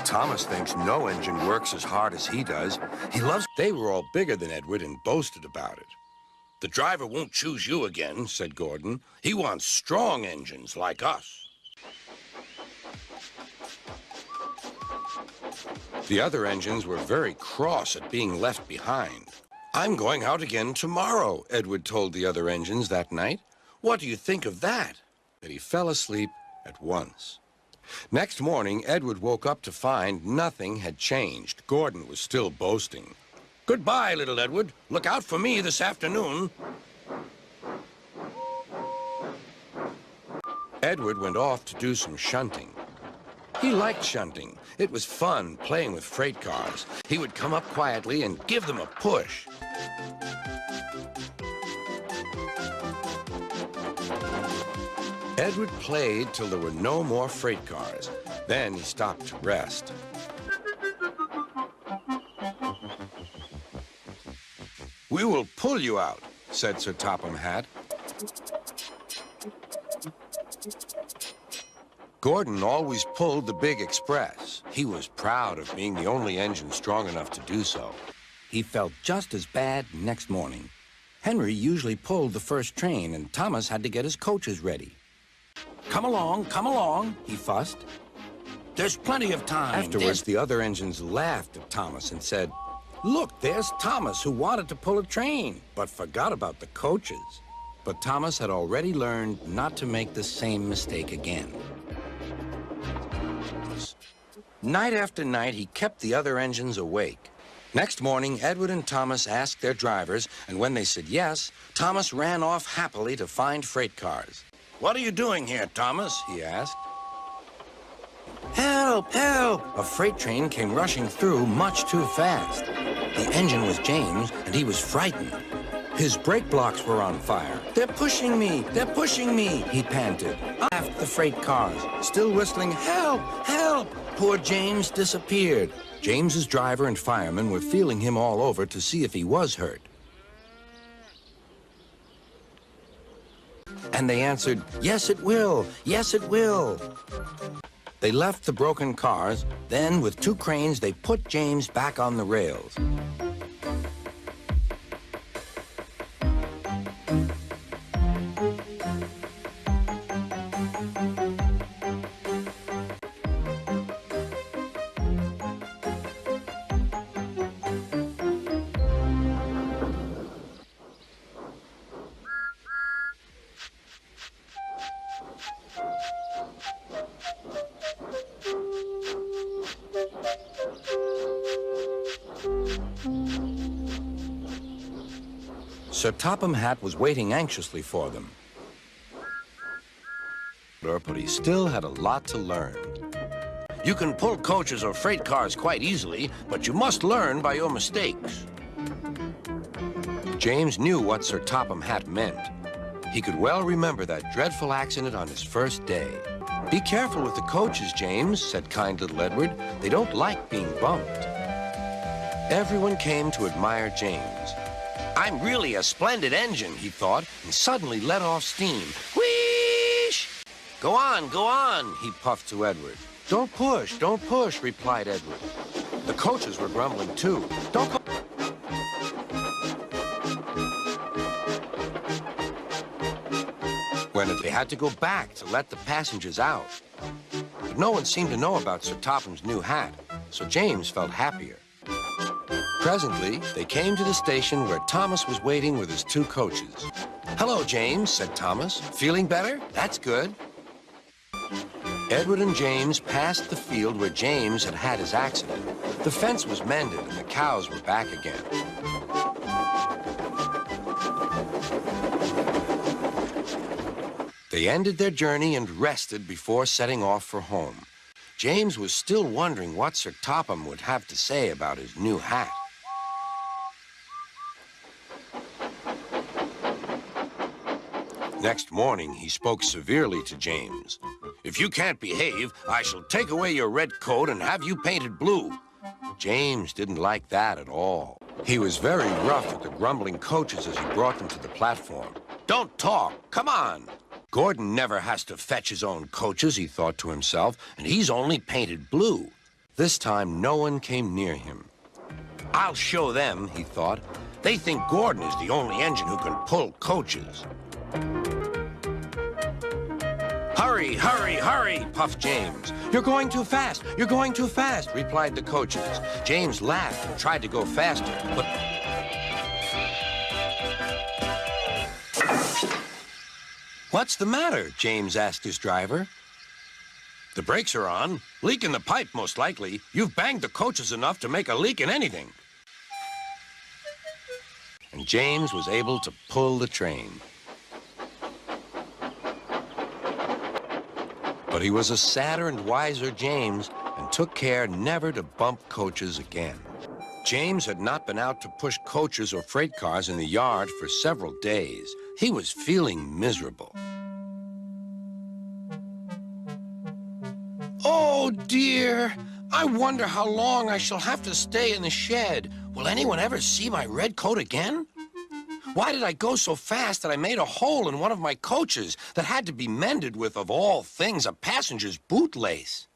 Thomas thinks no engine works as hard as he does. He loves... They were all bigger than Edward and boasted about it. "The driver won't choose you again," said Gordon. "He wants strong engines like us." The other engines were very cross at being left behind. "I'm going out again tomorrow," Edward told the other engines that night. "What do you think of that?" But he fell asleep at once. Next morning, Edward woke up to find nothing had changed. Gordon was still boasting. "Goodbye, little Edward. Look out for me this afternoon." Edward went off to do some shunting. He liked shunting. It was fun playing with freight cars. He would come up quietly and give them a push. Edward played till there were no more freight cars. Then he stopped to rest. "We will pull you out," said Sir Topham Hatt. Gordon always pulled the big express. He was proud of being the only engine strong enough to do so. He felt just as bad next morning. Henry usually pulled the first train, and Thomas had to get his coaches ready. Come along," he fussed. "There's plenty of time." Afterwards, the other engines laughed at Thomas and said, "Look, there's Thomas, who wanted to pull a train, but forgot about the coaches." But Thomas had already learned not to make the same mistake again. Night after night, he kept the other engines awake. Next morning, Edward and Thomas asked their drivers, and when they said yes, Thomas ran off happily to find freight cars. "What are you doing here, Thomas?" he asked. "Help! Help!" A freight train came rushing through much too fast. The engine was James, and he was frightened. His brake blocks were on fire. "They're pushing me! They're pushing me!" he panted. After the freight cars, still whistling, "Help! Help!" Poor James disappeared. James's driver and firemen were feeling him all over to see if he was hurt. And they answered, "Yes, it will. Yes, it will." They left the broken cars. Then, with 2 cranes, they put James back on the rails. Sir Topham Hatt was waiting anxiously for them. But he still had a lot to learn. "You can pull coaches or freight cars quite easily, but you must learn by your mistakes." James knew what Sir Topham Hatt meant. He could well remember that dreadful accident on his first day. "Be careful with the coaches, James," said kind little Edward. "They don't like being bumped." Everyone came to admire James. "I'm really a splendid engine," he thought, and suddenly let off steam. Whoosh! Go on," he puffed to Edward. Don't push," replied Edward. The coaches were grumbling too. "Don't go." When they had to go back to let the passengers out. But no one seemed to know about Sir Topham's new hat, so James felt happier. Presently, they came to the station where Thomas was waiting with his 2 coaches. "Hello, James," said Thomas. "Feeling better? That's good." Edward and James passed the field where James had had his accident. The fence was mended and the cows were back again. They ended their journey and rested before setting off for home. James was still wondering what Sir Topham would have to say about his new hat. Next morning, he spoke severely to James. "If you can't behave, I shall take away your red coat and have you painted blue." James didn't like that at all. He was very rough with the grumbling coaches as he brought them to the platform. "Don't talk. Come on." Gordon never has to fetch his own coaches, he thought to himself, and he's only painted blue. This time, no one came near him. I'll show them, he thought. They think Gordon is the only engine who can pull coaches. Hurry, hurry, hurry, puffed James. You're going too fast, you're going too fast, replied the coaches. James laughed and tried to go faster, but... What's the matter? James asked his driver. The brakes are on. Leak in the pipe, most likely. You've banged the coaches enough to make a leak in anything. And James was able to pull the train. But he was a sadder and wiser James and took care never to bump coaches again. James had not been out to push coaches or freight cars in the yard for several days. He was feeling miserable. Oh, dear. I wonder how long I shall have to stay in the shed. Will anyone ever see my red coat again? Why did I go so fast that I made a hole in one of my coaches that had to be mended with, of all things, a passenger's bootlace?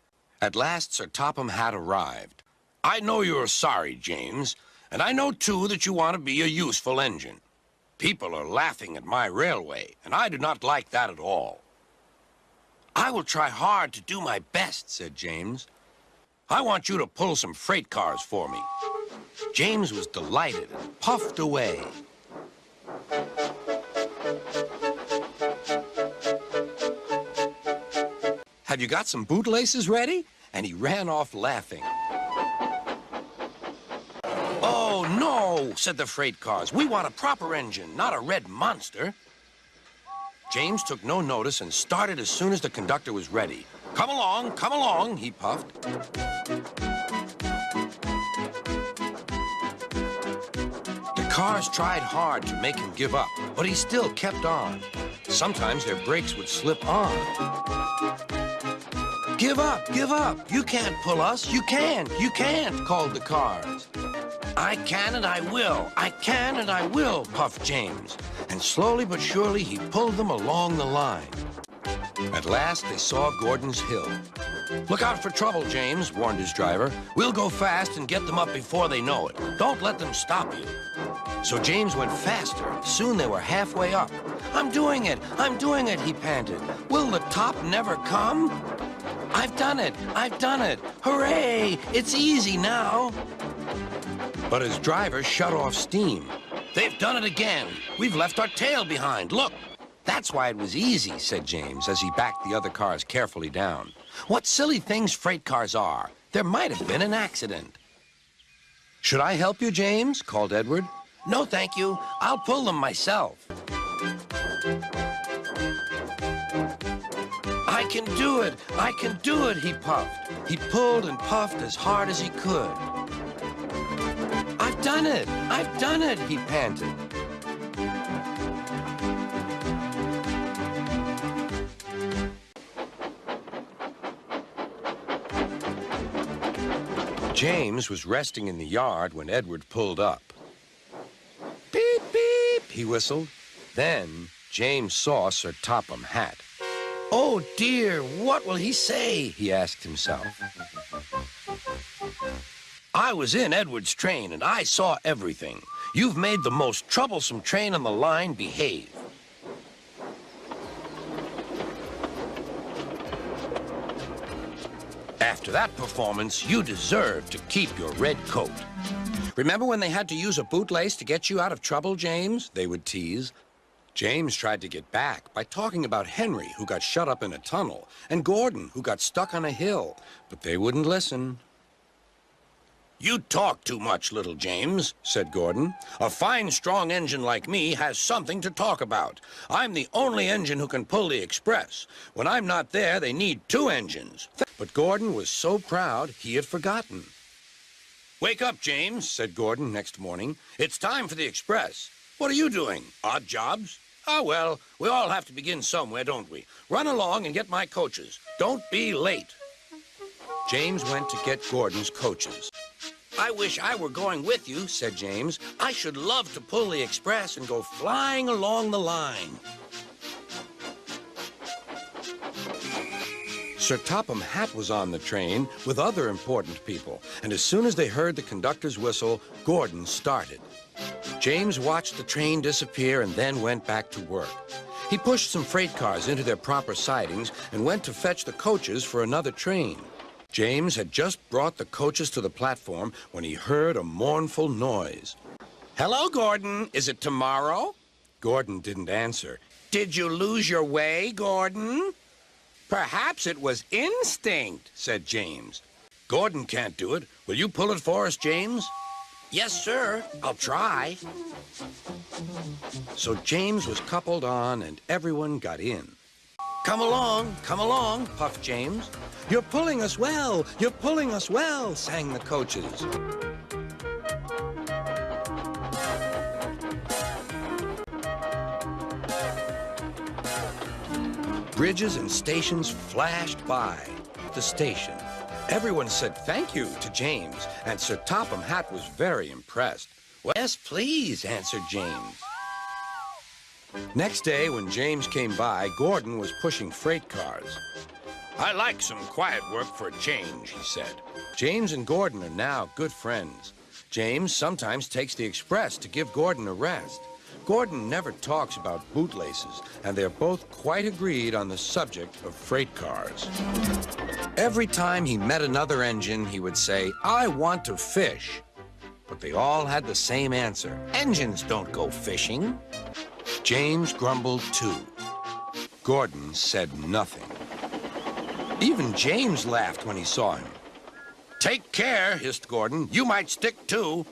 At last, Sir Topham Hatt arrived. I know you're sorry, James, and I know, too, that you want to be a useful engine. People are laughing at my railway, and I do not like that at all. I will try hard to do my best, said James. I want you to pull some freight cars for me. James was delighted and puffed away. Have you got some bootlaces ready? And he ran off laughing. Oh, no, said the freight cars. We want a proper engine, not a red monster. James took no notice and started as soon as the conductor was ready. Come along, he puffed. The cars tried hard to make him give up, but he still kept on. Sometimes their brakes would slip on. Give up, you can't pull us, you can't, called the cars. I can and I will, puffed James. And slowly but surely he pulled them along the line. At last they saw Gordon's Hill. Look out for trouble, James, warned his driver. We'll go fast and get them up before they know it. Don't let them stop you. So James went faster. Soon they were halfway up. I'm doing it, he panted. Will the top never come? I've done it. Hooray, it's easy now. But his driver shut off steam. They've done it again. We've left our tail behind. Look. That's why it was easy, said James, as he backed the other cars carefully down. What silly things freight cars are. There might have been an accident. Should I help you, James? Called Edward. No, thank you. I'll pull them myself. I can do it, he puffed. He pulled and puffed as hard as he could. I've done it, he panted. James was resting in the yard when Edward pulled up. Beep, beep, he whistled. Then James saw Sir Topham Hatt. Oh, dear, what will he say? He asked himself. I was in Edward's train, and I saw everything. You've made the most troublesome train on the line behave. After that performance, you deserve to keep your red coat. Remember when they had to use a bootlace to get you out of trouble, James? They would tease. James tried to get back by talking about Henry, who got shut up in a tunnel, and Gordon, who got stuck on a hill, but they wouldn't listen. You talk too much, little James, said Gordon. A fine, strong engine like me has something to talk about. I'm the only engine who can pull the express. When I'm not there, they need two engines. But Gordon was so proud, he had forgotten. Wake up, James, said Gordon next morning. It's time for the express. What are you doing? Odd jobs? Ah, well, we all have to begin somewhere, don't we? Run along and get my coaches. Don't be late. James went to get Gordon's coaches. I wish I were going with you, said James. I should love to pull the express and go flying along the line. Sir Topham Hatt was on the train with other important people, and as soon as they heard the conductor's whistle, Gordon started. James watched the train disappear and then went back to work. He pushed some freight cars into their proper sidings and went to fetch the coaches for another train. James had just brought the coaches to the platform when he heard a mournful noise. "Hello, Gordon. Is it tomorrow?" Gordon didn't answer. "Did you lose your way, Gordon?" "Perhaps it was instinct," said James. "Gordon can't do it. Will you pull it for us, James?" "Yes, sir. I'll try." So James was coupled on and everyone got in. Come along, puffed James. "You're pulling us well, you're pulling us well," sang the coaches. Bridges and stations flashed by. The station. Everyone said thank you to James, and Sir Topham Hatt was very impressed. "Well, yes, please," answered James. Next day, when James came by, Gordon was pushing freight cars. "I like some quiet work for a change," he said. James and Gordon are now good friends. James sometimes takes the express to give Gordon a rest. Gordon never talks about bootlaces, and they're both quite agreed on the subject of freight cars. Every time he met another engine, he would say, "I want to fish." But they all had the same answer. "Engines don't go fishing." James grumbled too. Gordon said nothing. Even James laughed when he saw him. "Take care," hissed Gordon. "You might stick too."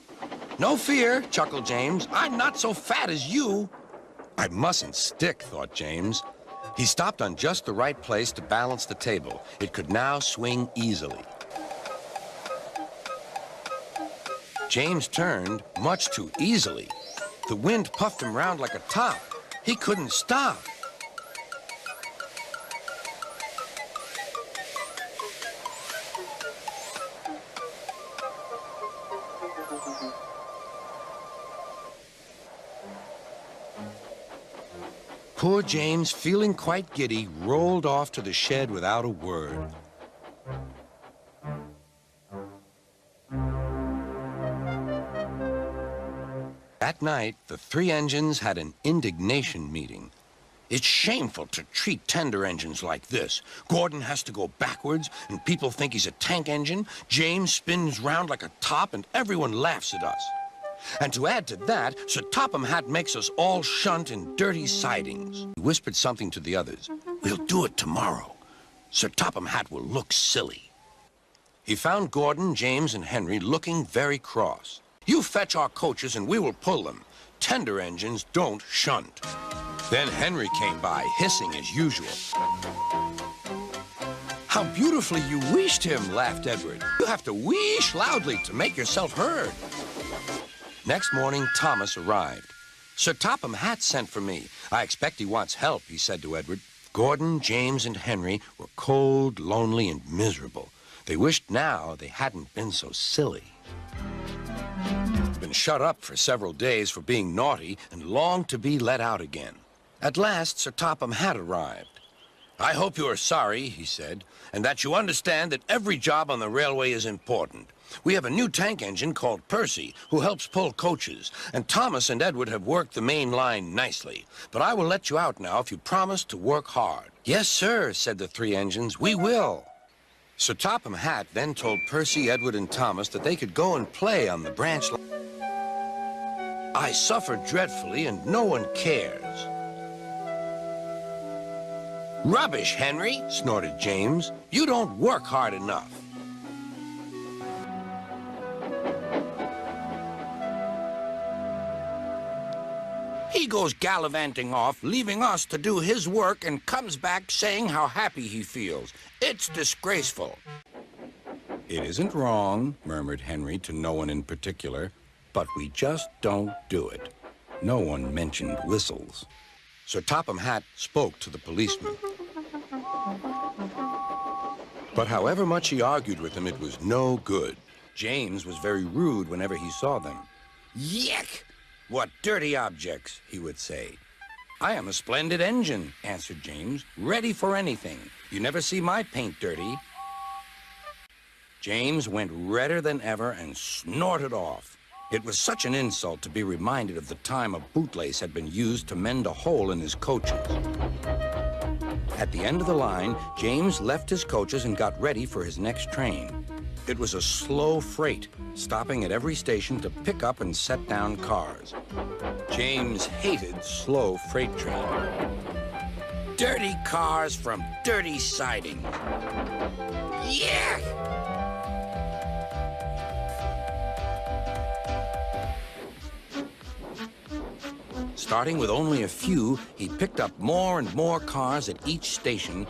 "No fear," chuckled James. "I'm not so fat as you." I mustn't stick, thought James. He stopped on just the right place to balance the table. It could now swing easily. James turned much too easily. The wind puffed him round like a top. He couldn't stop. Poor James, feeling quite giddy, rolled off to the shed without a word. That night, the three engines had an indignation meeting. "It's shameful to treat tender engines like this. Gordon has to go backwards, and people think he's a tank engine. James spins round like a top, and everyone laughs at us. And to add to that, Sir Topham Hatt makes us all shunt in dirty sidings." He whispered something to the others. "We'll do it tomorrow. Sir Topham Hatt will look silly." He found Gordon, James, and Henry looking very cross. "You fetch our coaches and we will pull them. Tender engines don't shunt." Then Henry came by, hissing as usual. "How beautifully you wheeshed him," laughed Edward. "You have to wheesh loudly to make yourself heard." Next morning, Thomas arrived. "Sir Topham Hatt sent for me. I expect he wants help," he said to Edward. Gordon, James, and Henry were cold, lonely, and miserable. They wished now they hadn't been so silly. They'd been shut up for several days for being naughty and longed to be let out again. At last, Sir Topham Hatt arrived. "I hope you are sorry," he said, "and that you understand that every job on the railway is important. We have a new tank engine called Percy, who helps pull coaches, and Thomas and Edward have worked the main line nicely. But I will let you out now if you promise to work hard." "Yes, sir," said the three engines. "We will." Sir Topham Hatt then told Percy, Edward, and Thomas that they could go and play on the branch line. "I suffer dreadfully, and no one cares." "Rubbish, Henry," snorted James. "You don't work hard enough." "He goes gallivanting off, leaving us to do his work, and comes back saying how happy he feels. It's disgraceful." "It isn't wrong," murmured Henry to no one in particular, "but we just don't do it." No one mentioned whistles. Sir Topham Hatt spoke to the policeman. But however much he argued with them, it was no good. James was very rude whenever he saw them. "Yuck! What dirty objects," he would say. I am a splendid engine, answered James, ready for anything. You never see my paint dirty. James went redder than ever and snorted off. It was such an insult to be reminded of the time a bootlace had been used to mend a hole in his coaches. At the end of the line, James left his coaches and got ready for his next train. It was a slow freight, stopping at every station to pick up and set down cars. James hated slow freight trains. Dirty cars from dirty sidings. Yeah! Starting with only a few, he picked up more and more cars at each station.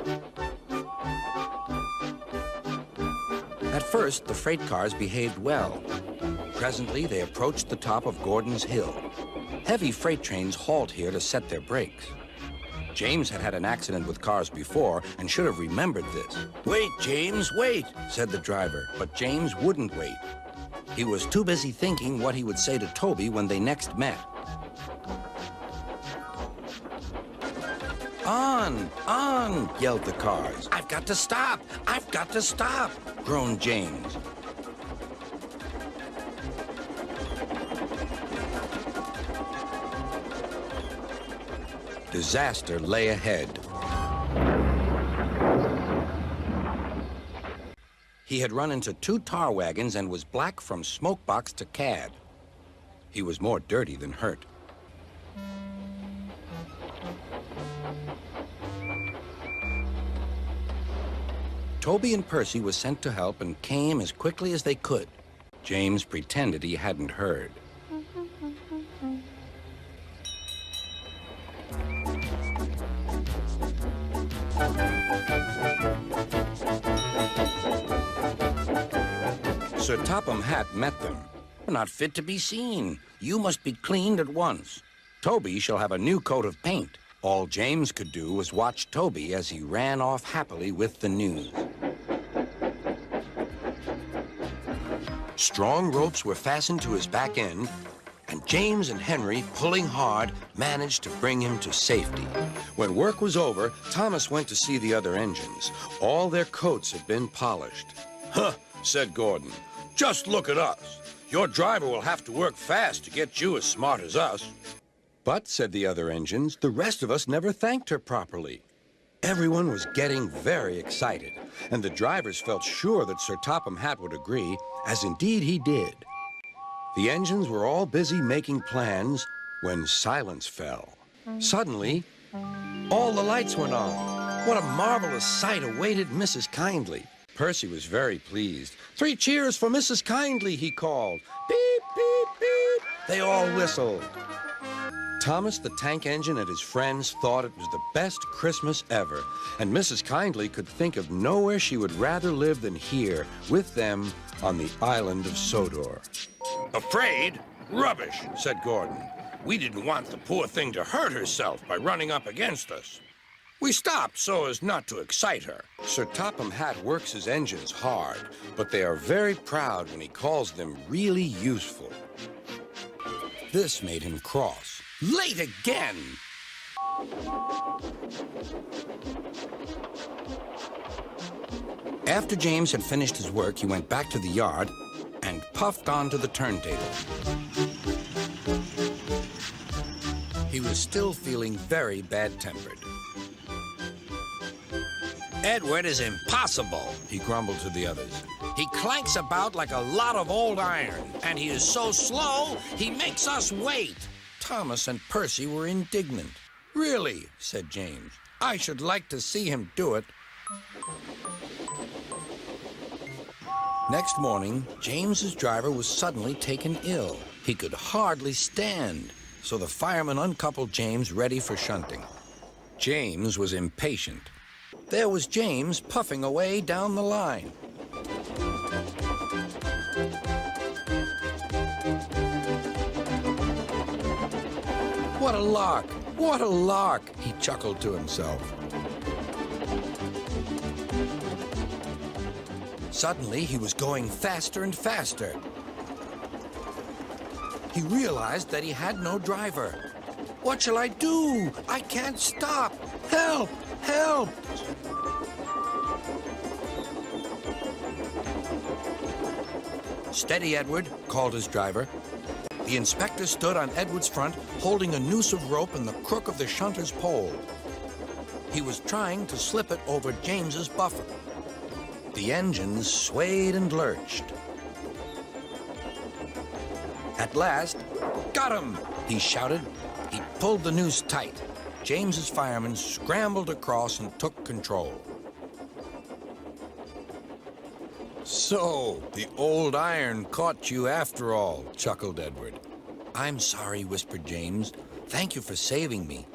At first, the freight cars behaved well. Presently, they approached the top of Gordon's Hill. Heavy freight trains halt here to set their brakes. James had had an accident with cars before and should have remembered this. "Wait, James, wait," said the driver, but James wouldn't wait. He was too busy thinking what he would say to Toby when they next met. On, yelled the cars. "I've got to stop! I've got to stop!" groaned James. Disaster lay ahead. He had run into 2 tar wagons and was black from smokebox to cab. He was more dirty than hurt. Toby and Percy were sent to help and came as quickly as they could. James pretended he hadn't heard. Sir Topham Hatt met them. "Not fit to be seen. You must be cleaned at once. Toby shall have a new coat of paint." All James could do was watch Toby as he ran off happily with the news. Strong ropes were fastened to his back end, and James and Henry, pulling hard, managed to bring him to safety. When work was over, Thomas went to see the other engines. All their coats had been polished. "Huh," said Gordon. "Just look at us. Your driver will have to work fast to get you as smart as us." "But," said the other engines, "the rest of us never thanked her properly." Everyone was getting very excited, and the drivers felt sure that Sir Topham Hatt would agree, as indeed he did. The engines were all busy making plans when silence fell. Suddenly, all the lights went on. What a marvelous sight awaited Mrs. Kindly. Percy was very pleased. "3 cheers for Mrs. Kindly," he called. "Beep, beep, beep." They all whistled. Thomas the tank engine and his friends thought it was the best Christmas ever, and Mrs. Kindly could think of nowhere she would rather live than here with them on the island of Sodor. "Afraid? Rubbish," said Gordon. "We didn't want the poor thing to hurt herself by running up against us. We stopped so as not to excite her." Sir Topham Hatt works his engines hard, but they are very proud when he calls them really useful. This made him cross. "Late again!" After James had finished his work, he went back to the yard and puffed onto the turntable. He was still feeling very bad-tempered. "Edward is impossible," he grumbled to the others. "He clanks about like a lot of old iron, and he is so slow, he makes us wait." Thomas and Percy were indignant. "Really," said James, "I should like to see him do it." Next morning, James's driver was suddenly taken ill. He could hardly stand, so the fireman uncoupled James ready for shunting. James was impatient. There was James puffing away down the line. "What a lark! What a lark!" he chuckled to himself. Suddenly, he was going faster and faster. He realized that he had no driver. What shall I do? I can't stop. Help! Help! Steady, Edward, called his driver. The inspector stood on Edward's front, holding a noose of rope in the crook of the shunter's pole. He was trying to slip it over James's buffer. The engines swayed and lurched. At last, got him, he shouted. He pulled the noose tight. James's fireman scrambled across and took control. So, the old iron caught you after all, chuckled Edward. I'm sorry, whispered James. Thank you for saving me.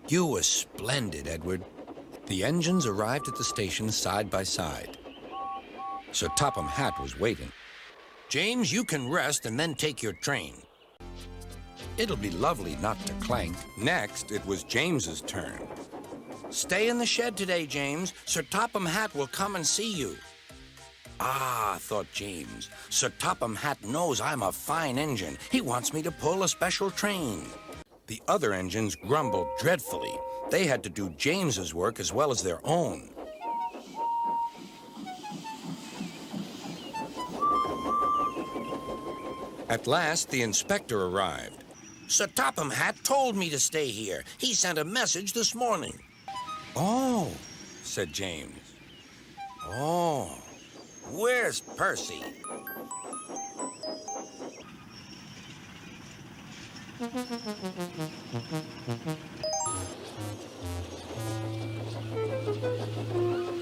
You were splendid, Edward. The engines arrived at the station side by side. Sir Topham Hatt was waiting. James, you can rest and then take your train. It'll be lovely not to clank. Next, it was James's turn. Stay in the shed today, James. Sir Topham Hatt will come and see you. Ah, thought James, Sir Topham Hatt knows I'm a fine engine. He wants me to pull a special train. The other engines grumbled dreadfully. They had to do James's work as well as their own. At last, the inspector arrived. Sir Topham Hatt told me to stay here. He sent a message this morning. Oh, said James. Oh. Where's Percy?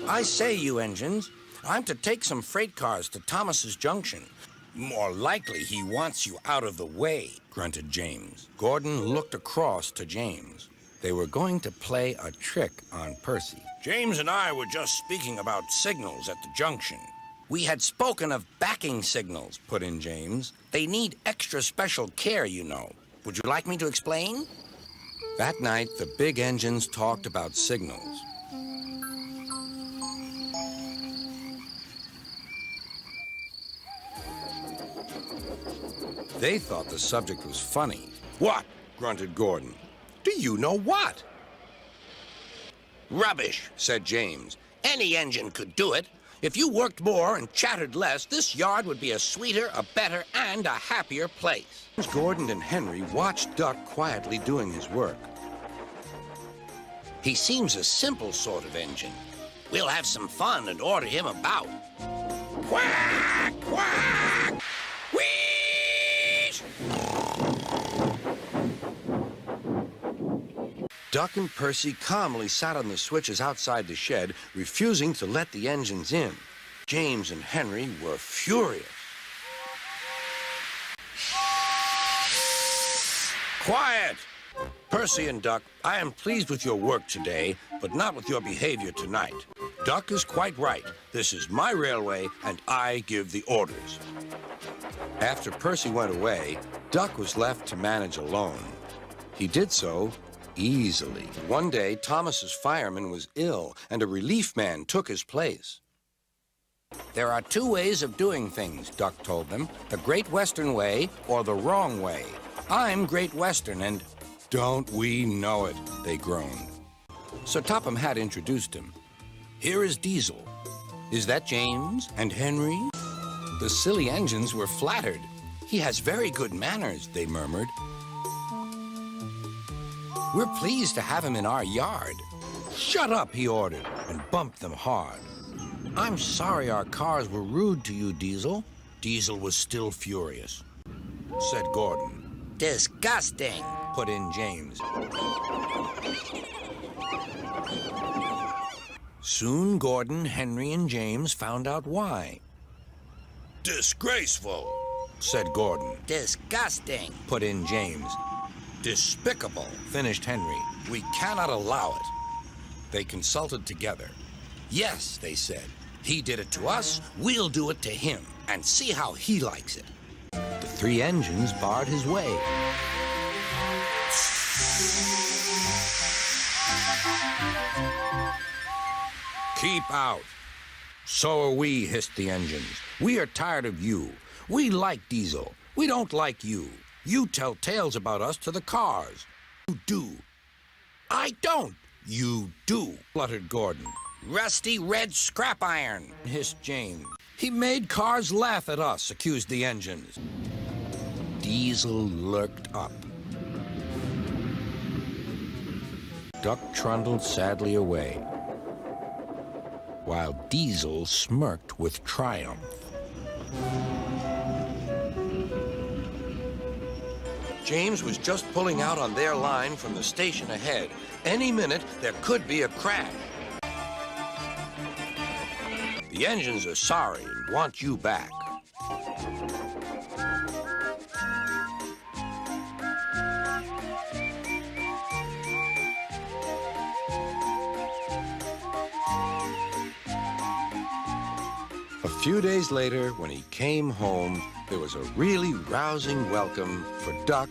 I say, you engines, I'm to take some freight cars to Thomas's Junction. More likely he wants you out of the way, grunted James. Gordon looked across to James. They were going to play a trick on Percy. James and I were just speaking about signals at the junction. We had spoken of backing signals, put in James. They need extra special care, you know. Would you like me to explain? That night, the big engines talked about signals. They thought the subject was funny. What? Grunted Gordon. Do you know what? Rubbish, said James. Any engine could do it. If you worked more and chattered less, this yard would be a sweeter, a better, and a happier place. Gordon and Henry watched Duck quietly doing his work. He seems a simple sort of engine. We'll have some fun and order him about. Quack! Quack! Wheeze! Duck and Percy calmly sat on the switches outside the shed, refusing to let the engines in. James and Henry were furious. Quiet! Percy and Duck, I am pleased with your work today, but not with your behavior tonight. Duck is quite right. This is my railway, and I give the orders. After Percy went away, Duck was left to manage alone. He did so easily. One day, Thomas's fireman was ill, and a relief man took his place. There are two ways of doing things, Duck told them. The Great Western way or the wrong way. I'm Great Western, and don't we know it, they groaned. So Topham Hatt introduced him. Here is Diesel. Is that James and Henry? The silly engines were flattered. He has very good manners, they murmured. We're pleased to have him in our yard. Shut up, he ordered, and bumped them hard. I'm sorry our cars were rude to you, Diesel. Diesel was still furious. Said Gordon. Disgusting, put in James. Soon Gordon, Henry, and James found out why. Disgraceful, said Gordon. Disgusting, put in James. Despicable, finished Henry. We cannot allow it. They consulted together. Yes, they said. He did it to us, we'll do it to him, and see how he likes it. The three engines barred his way. Keep out. So are we, hissed the engines. We are tired of you. We like Diesel. We don't like you. You tell tales about us to the cars. You do. I don't. You do, fluttered Gordon. Rusty red scrap iron, hissed James. He made cars laugh at us, accused the engines. Diesel lurked up. Duck trundled sadly away, while Diesel smirked with triumph. James was just pulling out on their line from the station ahead. Any minute, there could be a crash. The engines are sorry and want you back. A few days later, when he came home, there was a really rousing welcome for Duck.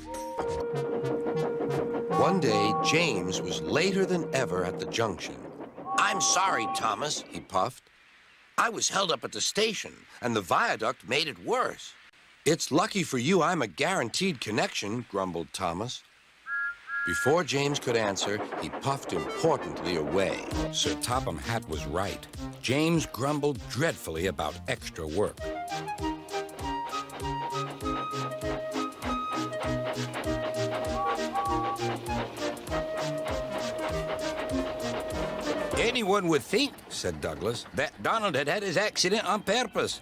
One day, James was later than ever at the junction. "I'm sorry, Thomas," he puffed. "I was held up at the station, and the viaduct made it worse." "It's lucky for you I'm a guaranteed connection," grumbled Thomas. Before James could answer, he puffed importantly away. Sir Topham Hatt was right. James grumbled dreadfully about extra work. "Anyone would think," said Douglas, "that Donald had had his accident on purpose."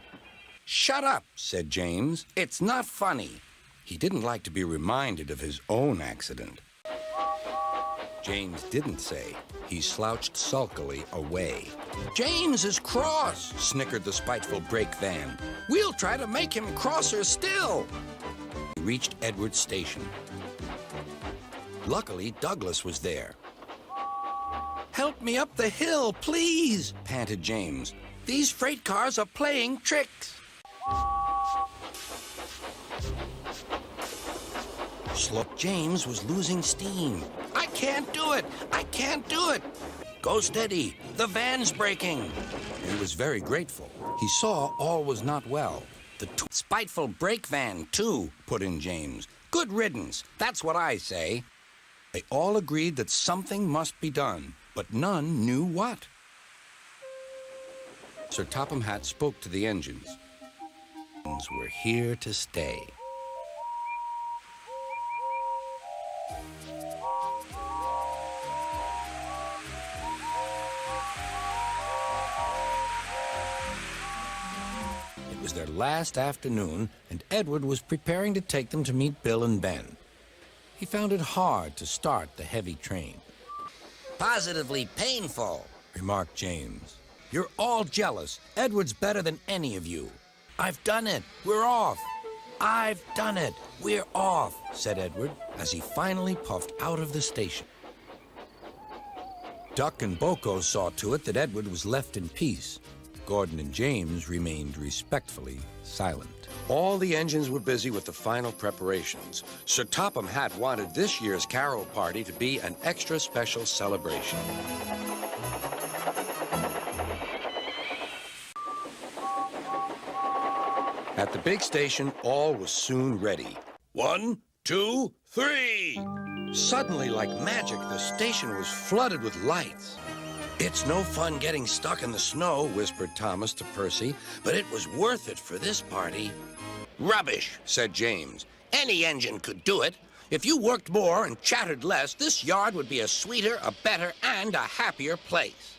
"Shut up," said James. "It's not funny." He didn't like to be reminded of his own accident. James didn't say. He slouched sulkily away. "James is cross," snickered the spiteful brake van. "We'll try to make him crosser still." He reached Edward's station. Luckily, Douglas was there. "Help me up the hill, please," panted James. "These freight cars are playing tricks." James was losing steam. "I can't do it! I can't do it!" "Go steady! The van's breaking!" He was very grateful. He saw all was not well. "The spiteful brake van, too," put in James. "Good riddance, that's what I say." They all agreed that something must be done, but none knew what. Sir Topham Hatt spoke to the engines. Engines were here to stay. It was their last afternoon, and Edward was preparing to take them to meet Bill and Ben. He found it hard to start the heavy train. "Positively painful," remarked James. "You're all jealous. Edward's better than any of you." "I've done it. We're off." "I've done it. We're off," said Edward, as he finally puffed out of the station. Duck and Boko saw to it that Edward was left in peace. Gordon and James remained respectfully silent. All the engines were busy with the final preparations. Sir Topham Hatt wanted this year's carol party to be an extra special celebration. At the big station, all was soon ready. 1, 2, 3! Suddenly, like magic, the station was flooded with lights. "It's no fun getting stuck in the snow," whispered Thomas to Percy, "but it was worth it for this party." "Rubbish," said James. "Any engine could do it. If you worked more and chattered less, this yard would be a sweeter, a better, and a happier place."